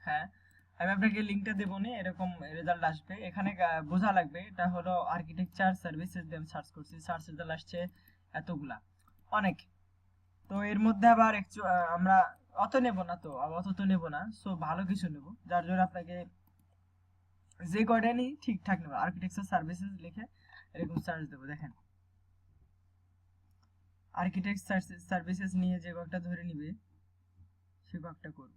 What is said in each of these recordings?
হ্যাঁ, আমি আপনাকে লিঙ্কটা দেবো নি, এরকম রেজাল্ট আসবে। এখানে বোঝা লাগবে এটা হলো আর্কিটেকচার সার্ভিসেস দিয়ে আমি সার্চ করছি, সার্চ রেজাল্ট আসছে এতগুলা, অনেক। তো এর মধ্যে আবার আমরা অত নেব না, তো অত তো নেব না, সো ভালো কিছু নেব, যার জন্য আপনাকে যে কয়টা নিই ঠিকঠাক নেব। আর্কিটেকচার সার্ভিসেস লিখে এরকম সার্চ দেবো, দেখেন আর্কিটেকচার সার্ভিসেস নিয়ে যে কয়েকটা ধরে নিবে সে কয়েকটা করব।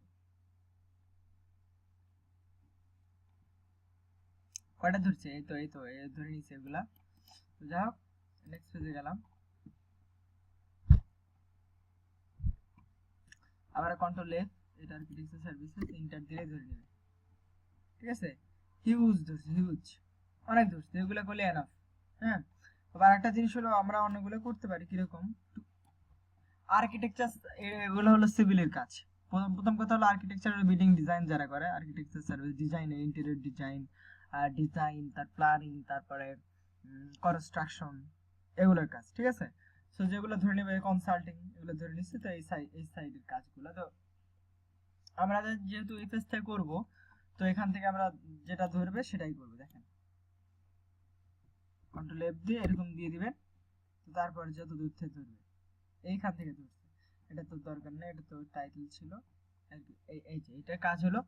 কয়টা ধরছে, এই তো ধরে নিচ্ছে এগুলা। তো যাই হোক, নেক্সট পেজে গেলাম, আবার কন্ট্রোল এফ, এটা আর্কিটেকচার সার্ভিসেস ইন্টার দিলে ধরে নেবে, ঠিক আছে। হিউজ ধরছে, হিউজ, অনেক ধরছে, এগুলো করলে এনাফ। হ্যাঁ, আবার একটা জিনিস হলো আমরা অনেকগুলো করতে পারি, কিরকম আর্কিটেকচার, এগুলো হলো সিভিলের কাজ। প্রথম প্রথম কথা হলো আর্কিটেকচার বিল্ডিং ডিজাইন যারা করে, architecture service design, interior design, design, তার প্ল্যানিং, তারপরে কনস্ট্রাকশন, এগুলোর কাজ, ঠিক আছে। সো যেগুলো ধরে নেবে কনসাল্টিং, এগুলো ধরে নিচ্ছে, তো এই সাইডের কাজগুলো তো আমরা যেহেতু এই পেজ থেকে করবো, তো এখান থেকে আমরা যেটা ধরবে সেটাই করবো। দেখেন কন্ট্রোল এফ দিয়ে এরকম দিয়ে দিবেন, তো তারপরে যত দূর থেকে ধরবে এইখান থেকে ধরছে, এটা তো দরকার নেই, এটা তো টাইটেল ছিল আর কি। এই যে এটা কাজ হলো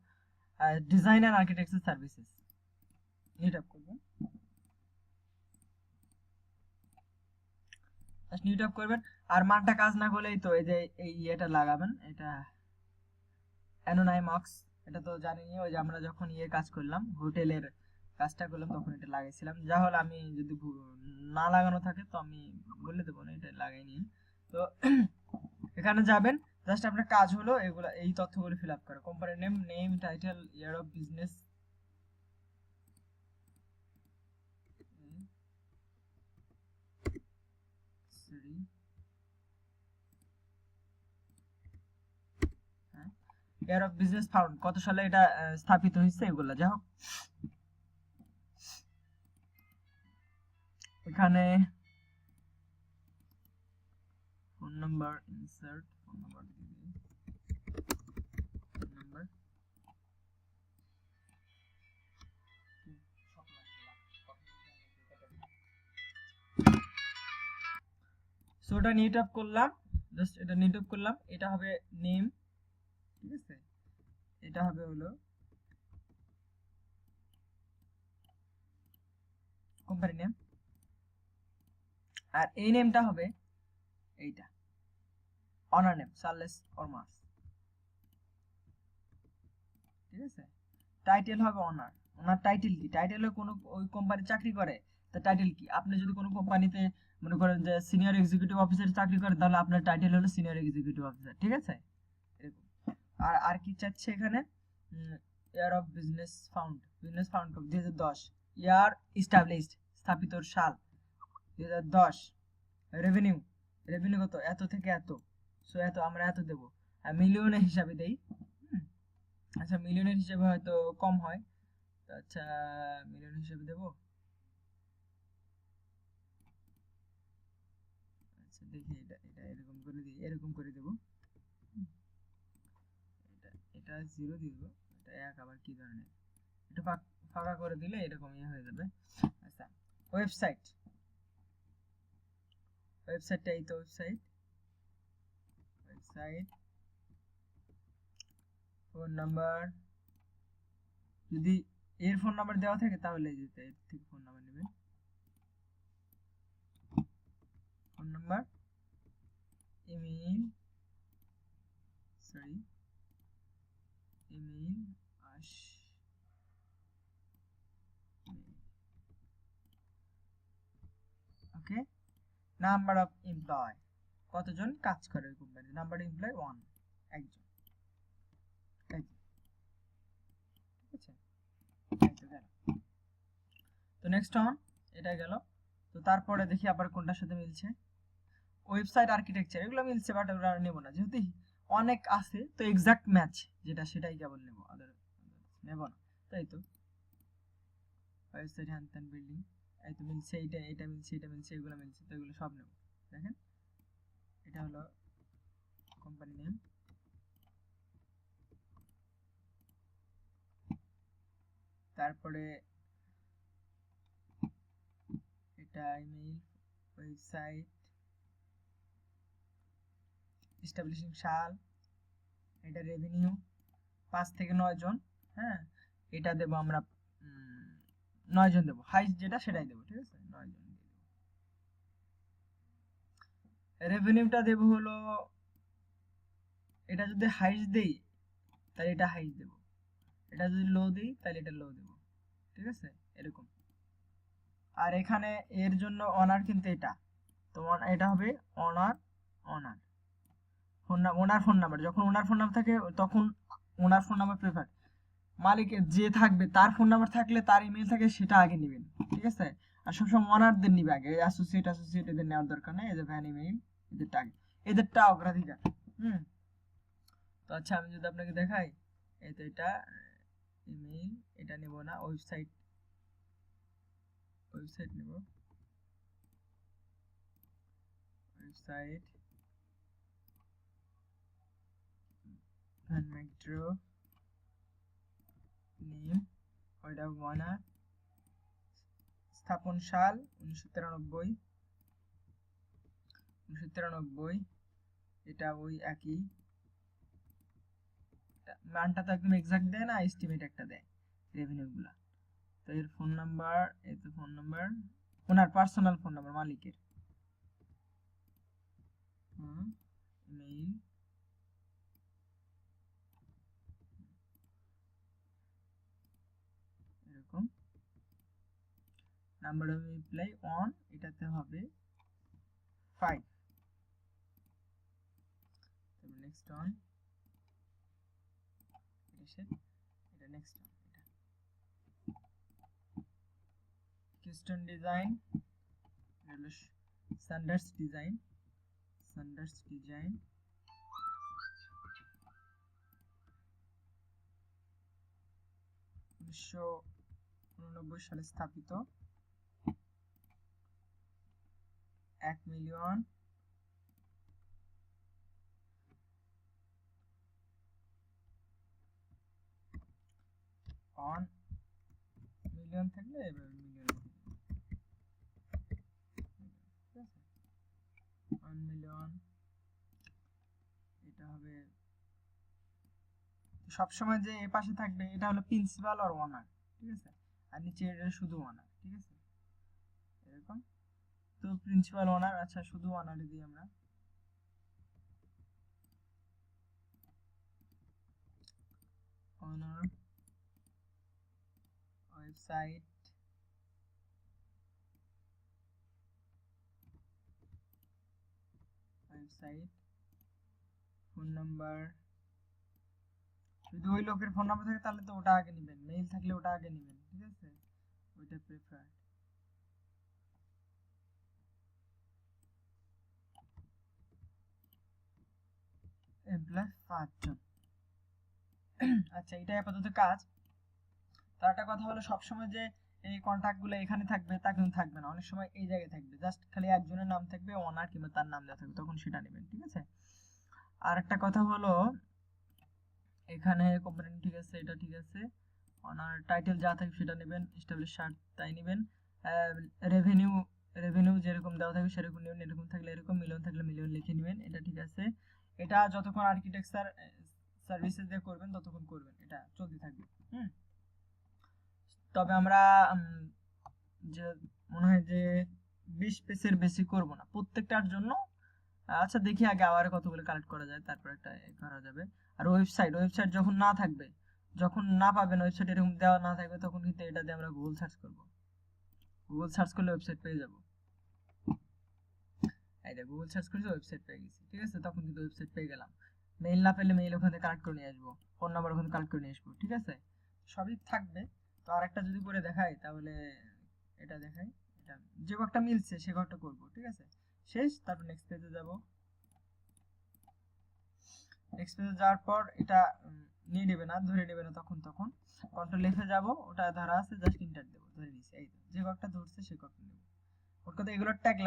ডিজাইন এন্ড আর্কিটেকচার সার্ভিসেস, এটা করবেন, জাস্ট নিউ ট্যাব করবেন। আর মানটা কাজ না করলেই তো এই যে এটা লাগাবেন, এটা অ্যানোনাইমক্স, এটা তো জানিনি, ওই যে আমরা যখন কাজ করলাম, হোটেলের কাজটা করলাম, তখন এটা লাগাইছিলাম। যা হলো আমি যদি না লাগানো থাকে তো আমি বলে দেবো না, এটা লাগাইনি। তো এখানে যাবেন, জাস্ট আপনার কাজ হলো এগুলা, এই তথ্যগুলো ফিল আপ করা, company name, name, title, year of business, sorry, হ্যাঁ, ইয়ার অফ বিজনেস ফাউন্ড, কত সালে এটা স্থাপিত হয়েছে, এগুলা যা হোক। এখানে phone number, insert phone number দিয়ে দিই, ফোন নাম্বার, সো এটা নিট আপ করলাম, জাস্ট এটা নিট আপ করলাম, এটা হবে নেম, ঠিক আছে, এটা হবে হলো কোম্পানি নেম, আর এই নেমটা হবে এইটা অনার নেম, চার্লেস অরমাস, ঠিক আছে। টাইটেল হবে অনার, ওনার টাইটেল কি, টাইটেল হলো কোনো ওই কোম্পানি চাকরি করে, তা টাইটেল কি, আপনি যদি কোনো কোম্পানিতে মনে করেন যে সিনিয়র এক্সিকিউটিভ অফিসার চাকরি করেন, তাহলে আপনার টাইটেল হলো সিনিয়র এক্সিকিউটিভ অফিসার, ঠিক আছে, এরকম। আর আর কি চাচ্ছে এখানে, year of business found, business found 2010, year established, স্থাপিতর সাল 2010, রেভিনিউ, রেভিনিউ কত, এত থেকে এত, সো এত আমরা এত দেবো, মিলিয়নের হিসাবে দেই। আচ্ছা মিলিয়নের হিসাবে হয়তো কম হয়, তো আচ্ছা মিলিয়ন হিসাবে দেবো, আচ্ছা দেখি এটা এটা এরকম করে দিই, এরকম করে দেবো, এটা এটা 0 দিয়ে দেবো, এটা 1, আবার কি ধরনের, এটা ফাঁকা করে দিলে এরকম হয়ে যাবে। আচ্ছা ওয়েবসাইট, ওয়েবসাইটটা এই তো ওয়েবসাইট, ওয়েবসাইট, ফোন নাম্বার, যদি এর ফোন নাম্বার দেওয়া থাকে তাহলে যেতে এর থেকে ফোন নাম্বার নেবেন, phone number, email, sorry, email, আস, ওকে, নাম্বার অফ এমপ্লয়, কতজন কাজ করে ওই কোম্পানি, নাম্বার অফ এমপ্লয় 1, একজন, ঠিক আছে, এই তো গেল। তো নেক্সট অন, এটা গেল। তো তারপরে দেখি আবার কোনটার সাথে মিলছে, ওয়েবসাইট আর্কিটেকচার, এগুলো মিলছে, বাট ওগুলো নেব না, যেহেতু অনেক আছে, তো এক্সাক্ট ম্যাচ যেটা সেটাই কেবল নেব, আদার নেব না। তাই তো ওয়েবসাইট হ্যান ত্যান বিল্ডিং, এই তো মিলছে, এইটা এটা মিলছে, এটা মিলছে, এগুলো মিলছে, তো এগুলো সব নেব। দেখেন এটা হলো কোম্পানি নেম, তারপরে এটা ইমেইল, ওয়েবসাইট, এস্টাবলিশিং সাল, এটা রেভিনিউ 5 থেকে 9 জন। হ্যাঁ, এটা দেব আমরা 9 জন দেব, হাইস্ট যেটা সেটাই দেব, ঠিক আছে 9 জন দেব। রেভিনিউটা দেব হলো, এটা যদি হাইস্ট দেই তাহলে এটা হাইস্ট দেব, এটা যদি লো দিই তাহলে এটা লো দেব, ঠিক আছে এরকম। আর এখানে এর জন্য অনার কিন্তু এটা, তো এটা হবে অনার, অনার ওনার ফোন নাম্বার, যখন ওনার ফোন নাম্বার থাকে তখন ওনার ফোন নাম্বার প্রেফার, মালিকের যে থাকবে তার ফোন নাম্বার থাকলে তার ইমেল থাকে সেটা আগে নেবেন, ঠিক আছে। আর সবসময় ওনারদের নিবে আগে, অ্যাসোসিয়েট এদের নেওয়ার দরকার নেই, এদের ভ্যান ইমেইল এদেরটা আগে, এদেরটা অগ্রাধিকার। তো আচ্ছা আমি যদি আপনাকে দেখাই, এই তো এটা ইমেইল, এটা নেব না, ওয়েবসাইট নেব, ওয়েবসাইট ভ্যান মেট্রো নেম, ওইটা ওয়ানার, স্থাপন সাল 1993, এটা ওই একই, মানটা তো একদম এক্সাক্ট দেয় না, এস্টিমেট একটা দেয় রেভিনিউ গুলা। তো এর ফোন নাম্বার, এই তো ফোন নাম্বার ওনার পার্সোনাল ফোন নাম্বার মালিকের, ইমেইল, এরকম নাম্বার অফ এমপ্লয়ি অন, এটাতে হবে 5, তারপর নেক্সট অন, এটা নেক্সট অন, এটা কিস্টন ডিজাইন, হলো স্যান্ডার্স ডিজাইন, 1989 সালে স্থাপিত, 1 মিলিয়ন, অন মিলিয়ন থাকলে এবার মিলিয়ন, 1 মিলিয়ন, এটা হবে সবসময় যে এ পাশে থাকবে এটা হলো প্রিন্সিপাল আর ওনার, ঠিক আছে, আর নিচে এটা শুধু ওনার, ঠিক আছে এরকম। তো প্রিন্সিপাল ওনার, আচ্ছা শুধু ওনারে দিই আমরা, ওনার ওয়েবসাইট, ফোন নাম্বার, যদি ওই লোকের ফোন নাম্বার থাকে তাহলে তো ওটা আগে নেবেন, মেইল থাকলে ওটা আগে নেবেন, ঠিক আছে ওইটা প্রেফার। এমপ্লয় 5 জন। আচ্ছা এটাই আপাতত কাজ। তার একটা কথা হলো সবসময় যে এই কন্টাক্ট গুলো এখানে থাকবে তা কিন্তু থাকবে না, অনেক সময় এই জায়গায় থাকবে, জাস্ট খালি একজনের নাম থাকবে, ওনার কিংবা তার নাম দেওয়া থাকবে, তখন সেটা নেবেন, ঠিক আছে। আর একটা কথা হলো এখানে কোম্পানি, ঠিক আছে এটা ঠিক আছে, ওনার টাইটেল যা থাকবে সেটা নেবেন, এস্টাবলিশ শার্ট তাই নেবেন, রেভিনিউ যেরকম দেওয়া থাকবে সেরকম নেবেন, এরকম থাকলে এরকম, মিলিয়ন থাকলে মিলিয়ন লিখে নেবেন, এটা ঠিক আছে। এটা যতক্ষণ আর্কিটেকচার সার্ভিসেস দিয়ে করবেন ততক্ষণ করবেন, এটা চলতে থাকবে। তবে আমরা যে মনে হয় যে 20 পেজের বেশি করব না প্রত্যেকটার জন্য। আচ্ছা দেখি আগে আবার কতগুলো কালেক্ট করা যায়, তারপর একটা করা যাবে। আর ওয়েবসাইট যখন না থাকবে, যখন না পাবেন ওয়েবসাইট এরকম দেওয়া না থাকবে, তখন কিন্তু এটা দিয়ে আমরা গুগল সার্চ করব, গুগল সার্চ করলে ওয়েবসাইট পেয়ে যাব। এই যে গুগল সার্চ করেছি, ওয়েবসাইট পেয়ে গেছি, ঠিক আছে, তখন কিন্তু ওয়েবসাইট পেয়ে গেলাম। মেইল না পেলে মেইল ওখানে কালেক্ট করে নিয়ে আসবো, ফোন নাম্বার ওখানে কালেক্ট করে নিয়ে আসবো, ঠিক আছে সবই থাকবে। তো আরেকটা যদি করে দেখাই তাহলে এটা দেখাই, এটা যে কয়েকটা মিলছে সে কয়েকটা করব, ঠিক আছে শেষ। তারপর নেক্সট পেজে যাব, নেক্সট পেজে যাওয়ার পর এটা নিয়ে নেবে না, ধরে নেবে না, তখন কন্ট্রোল এফে যাব, ওটা ধরা আছে, জাস্ট ইন্টার দেব, ধরে নিছি, এই যে কয়েকটা ধরছে সে কয়েকটা নেব। ওর কথা এগুলো ট্যাগ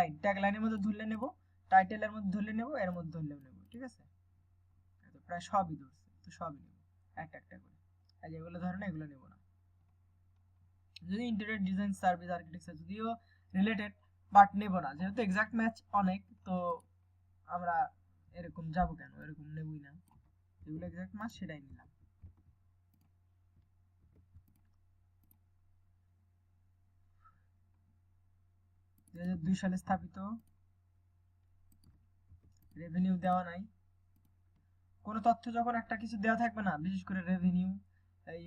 লাইনের মধ্যে ধরলে নেব, টাইটেলের মধ্যে ধরলে নেব, এর মধ্যে ধরলেও নেব, ঠিক আছে প্রায় সবই ধরছে, তো সবই নেব একটা একটা করে, আর যেগুলো ধরে না এগুলো নেব না। যদি ইন্টেরিয়র ডিজাইন সার্ভিস আর্কিটেকচার যদিও রিলেটেড, বাট নেব না, যেহেতু এক্সাক্ট ম্যাচ অনেক, তো আমরা এরকম যাব কেন, এরকম নেবই না, যেগুলো এক্সাক্ট ম্যাচ সেটাই নিলাম। 2002 সালে স্থাপিত, রেভিনিউ দেওয়া নাই। কোনো তথ্য যখন একটা কিছু দেওয়া থাকবে না, বিশেষ করে রেভিনিউ,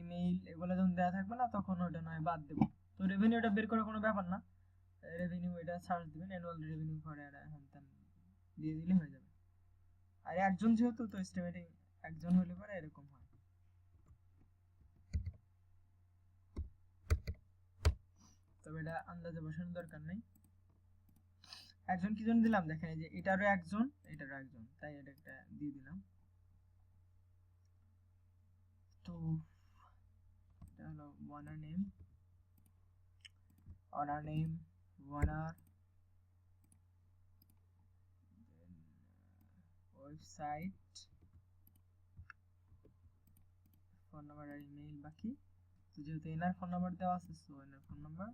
ইমেইল, এগুলো যখন দেওয়া থাকবে না, তখন ওটা নয় বাদ দেবো। তো রেভিনিউটা বের করার কোনো ব্যাপার না, রেভিনিউ এটা সার্চ দিবেন, অ্যানুয়াল রেভিনিউ করে দিয়ে দিলে হয়ে যাবে। আর একজন যেহেতু, তো এস্টিমেটিং একজন হলে পরে এরকম হয়। তবে এটা আন্দাজে বসানোর দরকার নেই। একজন কি জন্য দিলাম দেখেন, এই যে এটারও একজন, এটারও একজন, তাই এটা একটা দিয়ে দিলাম। তো এটা হলো ওনার নেম, ওনার ওয়েবসাইট, ফোন নাম্বার আর ইমেইল বাকি। তো যেহেতু এনার ফোন নাম্বার দেওয়া আছে, সো এনার ফোন নাম্বার,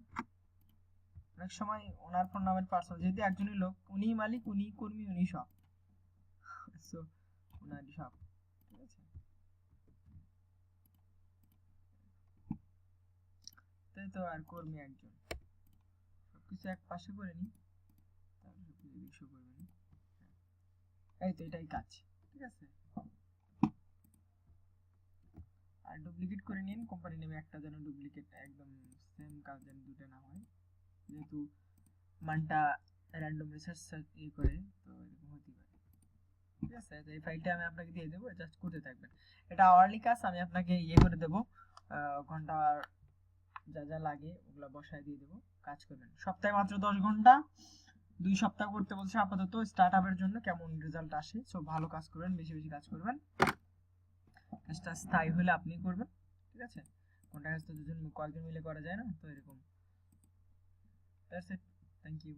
অনেক সময় ওনার ফোন নাম্বার পার্সোনাল, যেহেতু একজনই লোক, উনি মালিক, উনি কর্মী, উনি সব, সো ওনারই সব, ঠিক আছে। তাই তো, আর কর্মী একজন, সবকিছু এক পাশে করে নি, তাহলে সবকিছু ইস্যু করবে না। এই তো এটাই কাজ, ঠিক আছে। আর ডুপ্লিকেট করে নিন, কোম্পানি নেমে একটা যেন ডুপ্লিকেট, একদম সেম কাজ যেন দুটো না হয়, যেহেতু মানটা র্যান্ডম রিসার্চ করে, তো এরকম হতে পারে, ঠিক আছে। তো এই ফাইলটা আমি আপনাকে দিয়ে দেবো, জাস্ট করতে থাকবেন। এটা আওয়ারলি কাজ, আমি আপনাকে করে দেবো, ঘন্টা যা যা লাগে ওগুলা বসায় দিয়ে দেবো, কাজ করবেন। সপ্তাহে মাত্র 10 ঘন্টা, 2 সপ্তাহ করতে বলছে আপাতত স্টার্ট আপের জন্য, কেমন রেজাল্ট আসে। সো ভালো কাজ করবেন, বেশি বেশি কাজ করবেন, কাজটা স্থায়ী হলে আপনি করবেন, ঠিক আছে। কোনটা কাজ তো দুজন কয়েকজন মিলে করা যায় না, তো এরকম। That's it, thank you.